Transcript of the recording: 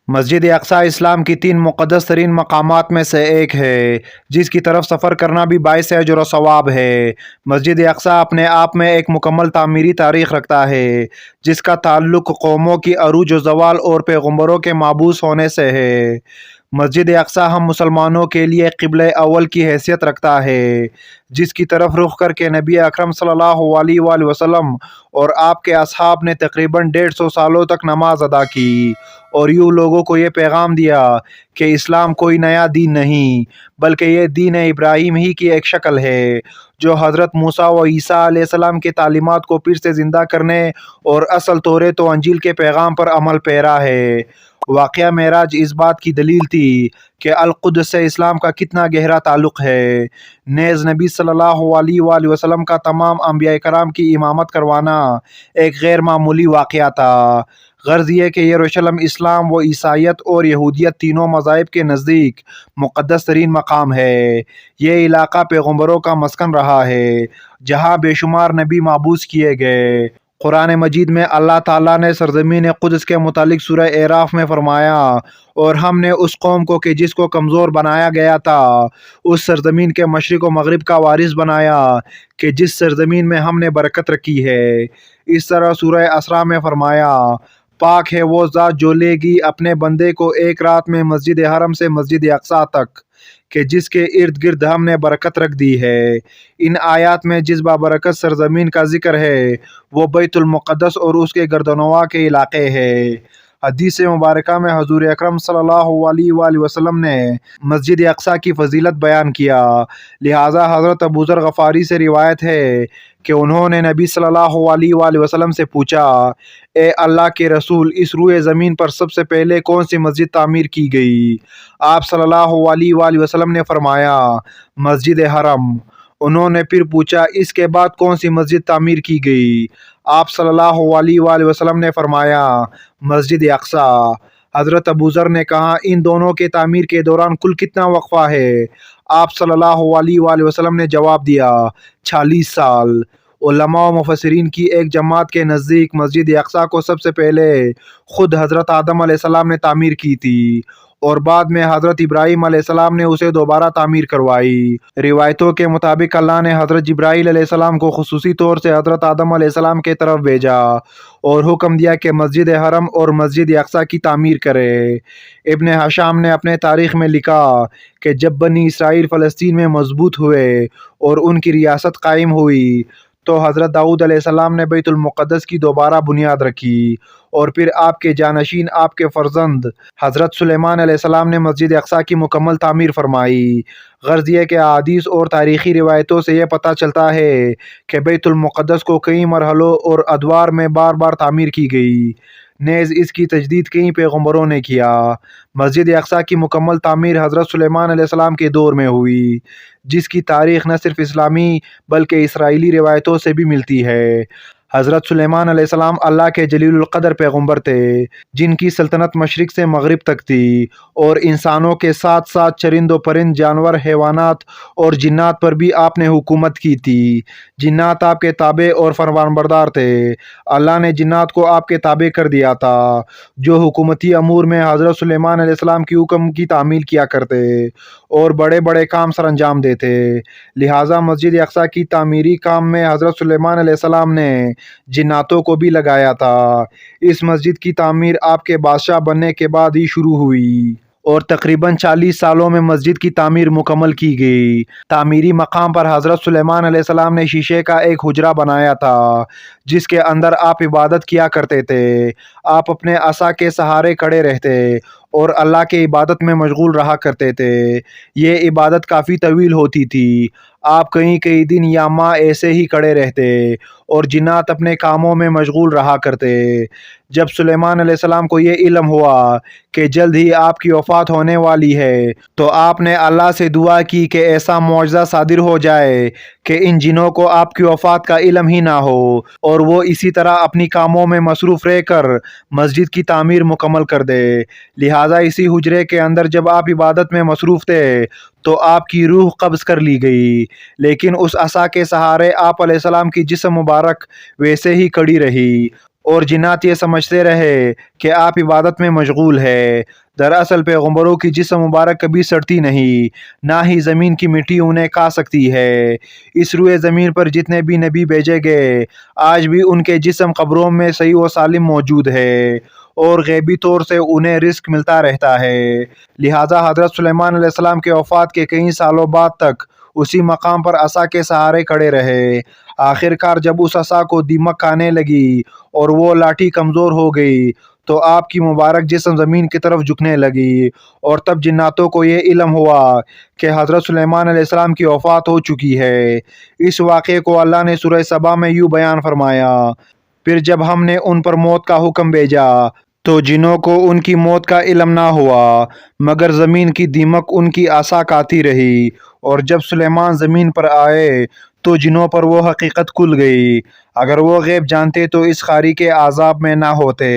مسجد اقصیٰ اسلام کی 3 مقدس ترین مقامات میں سے ایک ہے، جس کی طرف سفر کرنا بھی باعث اجر و ثواب ہے۔ مسجد اقصیٰ اپنے آپ میں ایک مکمل تعمیری تاریخ رکھتا ہے، جس کا تعلق قوموں کی عروج و زوال اور پیغمبروں کے مبعوث ہونے سے ہے۔ مسجد اقصیٰ ہم مسلمانوں کے لیے قبلہ اول کی حیثیت رکھتا ہے، جس کی طرف رخ کر کے نبی اکرم صلی اللہ علیہ وآلہ وسلم اور آپ کے اصحاب نے تقریباً 150 سالوں تک نماز ادا کی اور یوں لوگوں کو یہ پیغام دیا کہ اسلام کوئی نیا دین نہیں، بلکہ یہ دین ابراہیم ہی کی ایک شکل ہے، جو حضرت موسیٰ و عیسیٰ علیہ السلام کی تعلیمات کو پھر سے زندہ کرنے اور اصل توریت و انجیل کے پیغام پر عمل پیرا ہے۔ واقعہ معراج اس بات کی دلیل تھی کہ القدس سے اسلام کا کتنا گہرا تعلق ہے۔ نیز نبی صلی اللہ علیہ وآلہ وسلم کا تمام انبیاء کرام کی امامت کروانا ایک غیر معمولی واقعہ تھا۔ غرض یہ کہ یروشلم اسلام و عیسائیت اور یہودیت تینوں مذاہب کے نزدیک مقدس ترین مقام ہے۔ یہ علاقہ پیغمبروں کا مسکن رہا ہے، جہاں بے شمار نبی مبعوث کیے گئے۔ قرآن مجید میں اللہ تعالیٰ نے سرزمین قدس کے متعلق سورہ اعراف میں فرمایا، اور ہم نے اس قوم کو کہ جس کو کمزور بنایا گیا تھا اس سرزمین کے مشرق و مغرب کا وارث بنایا کہ جس سرزمین میں ہم نے برکت رکھی ہے۔ اس طرح سورہ اسراء میں فرمایا، پاک ہے وہ ذات جو لے گی اپنے بندے کو ایک رات میں مسجد حرم سے مسجد اقصیٰ تک، کہ جس کے ارد گرد ہم نے برکت رکھ دی ہے۔ ان آیات میں جس بابرکت سرزمین کا ذکر ہے وہ بیت المقدس اور اس کے گردنواں کے علاقے ہے۔ حدیث مبارکہ میں حضور اکرم صلی اللہ علیہ وآلہ وسلم نے مسجد اقصیٰ کی فضیلت بیان کیا، لہٰذا حضرت ابو ذر غفاری سے روایت ہے کہ انہوں نے نبی صلی اللہ علیہ وآلہ وسلم سے پوچھا، اے اللہ کے رسول، اس روئے زمین پر سب سے پہلے کون سی مسجد تعمیر کی گئی؟ آپ صلی اللہ علیہ وآلہ وسلم نے فرمایا، مسجد حرم۔ انہوں نے پھر پوچھا، اس کے بعد کون سی مسجد تعمیر کی گئی؟ آپ صلی اللہ علیہ وآلہ وسلم نے فرمایا، مسجد اقصیٰ۔ حضرت ابو ذر نے کہا، ان دونوں کے تعمیر کے دوران کل کتنا وقفہ ہے؟ آپ صلی اللہ علیہ وآلہ وسلم نے جواب دیا، 46 سال۔ علماء و مفسرین کی ایک جماعت کے نزدیک مسجد اقصیٰ کو سب سے پہلے خود حضرت آدم علیہ السلام نے تعمیر کی تھی، اور بعد میں حضرت ابراہیم علیہ السلام نے اسے دوبارہ تعمیر کروائی۔ روایتوں کے مطابق اللہ نے حضرت جبرائیل علیہ السلام کو خصوصی طور سے حضرت آدم علیہ السلام کے طرف بھیجا اور حکم دیا کہ مسجد حرم اور مسجد اقصیٰ کی تعمیر کرے۔ ابن ہشام نے اپنے تاریخ میں لکھا کہ جب بنی اسرائیل فلسطین میں مضبوط ہوئے اور ان کی ریاست قائم ہوئی تو حضرت داؤد علیہ السلام نے بیت المقدس کی دوبارہ بنیاد رکھی، اور پھر آپ کے جانشین آپ کے فرزند حضرت سلیمان علیہ السلام نے مسجد اقصیٰ کی مکمل تعمیر فرمائی۔ غرض یہ کہ احادیث اور تاریخی روایتوں سے یہ پتہ چلتا ہے کہ بیت المقدس کو کئی مرحلوں اور ادوار میں بار بار تعمیر کی گئی، نیز اس کی تجدید کئی پیغمبروں نے کیا۔ مسجد اقصیٰ کی مکمل تعمیر حضرت سلیمان علیہ السلام کے دور میں ہوئی، جس کی تاریخ نہ صرف اسلامی بلکہ اسرائیلی روایتوں سے بھی ملتی ہے۔ حضرت سلیمان علیہ السلام اللہ کے جلیل القدر پیغمبر تھے، جن کی سلطنت مشرق سے مغرب تک تھی، اور انسانوں کے ساتھ ساتھ چرند و پرند، جانور، حیوانات اور جنات پر بھی آپ نے حکومت کی تھی۔ جنات آپ کے تابع اور فرمانبردار تھے۔ اللہ نے جنات کو آپ کے تابع کر دیا تھا، جو حکومتی امور میں حضرت سلیمان علیہ السلام کی حکم کی تعمیل کیا کرتے اور بڑے بڑے کام سر انجام دیتے۔ لہٰذا مسجد اقصیٰ کی تعمیری کام میں حضرت سلیمان علیہ السلام نے جناتوں کو بھی لگایا تھا۔ اس مسجد کی تعمیر آپ کے بادشاہ بننے کے بعد ہی شروع ہوئی اور تقریباً 40 سالوں میں مسجد کی تعمیر مکمل کی گئی۔ تعمیری مقام پر حضرت سلیمان علیہ السلام نے شیشے کا ایک حجرہ بنایا تھا، جس کے اندر آپ عبادت کیا کرتے تھے۔ آپ اپنے عصا کے سہارے کھڑے رہتے اور اللہ کے عبادت میں مشغول رہا کرتے تھے۔ یہ عبادت کافی طویل ہوتی تھی، آپ کئی دن یا ماہ ایسے ہی کھڑے رہتے اور جنات اپنے کاموں میں مشغول رہا کرتے۔ جب سلیمان علیہ السلام کو یہ علم ہوا کہ جلد ہی آپ کی وفات ہونے والی ہے تو آپ نے اللہ سے دعا کی کہ ایسا معجزہ صادر ہو جائے کہ ان جنوں کو آپ کی وفات کا علم ہی نہ ہو اور وہ اسی طرح اپنی کاموں میں مصروف رہ کر مسجد کی تعمیر مکمل کر دے۔ لہٰذا اسی حجرے کے اندر جب آپ عبادت میں مصروف تھے تو آپ کی روح قبض کر لی گئی، لیکن اس عصا کے سہارے آپ علیہ السلام کی جسم مبارک ویسے ہی کھڑی رہی اور جنات یہ سمجھتے رہے کہ آپ عبادت میں مشغول ہے۔ دراصل پیغمبروں کی جسم مبارک کبھی سڑتی نہیں، نہ ہی زمین کی مٹی انہیں کھا سکتی ہے۔ اس روئے زمین پر جتنے بھی نبی بھیجے گئے آج بھی ان کے جسم قبروں میں صحیح و سالم موجود ہے اور غیبی طور سے انہیں رزق ملتا رہتا ہے۔ لہٰذا حضرت سلیمان علیہ السلام کے وفات کے کئی سالوں بعد تک اسی مقام پر عصا کے سہارے کھڑے رہے۔ آخر کار جب اس عصا کو دیمک کھانے لگی اور وہ لاٹھی کمزور ہو گئی تو آپ کی مبارک جسم زمین کی طرف جھکنے لگی، اور تب جناتوں کو یہ علم ہوا کہ حضرت سلیمان علیہ السلام کی وفات ہو چکی ہے۔ اس واقعے کو اللہ نے سورہ سبا میں یوں بیان فرمایا: پھر جب ہم نے ان پر موت کا حکم بھیجا تو جنوں کو ان کی موت کا علم نہ ہوا مگر زمین کی دیمک ان کی عصا کھاتی رہی، اور جب سلیمان زمین پر آئے تو جنوں پر وہ حقیقت کھل گئی۔ اگر وہ غیب جانتے تو اس خاری کے عذاب میں نہ ہوتے۔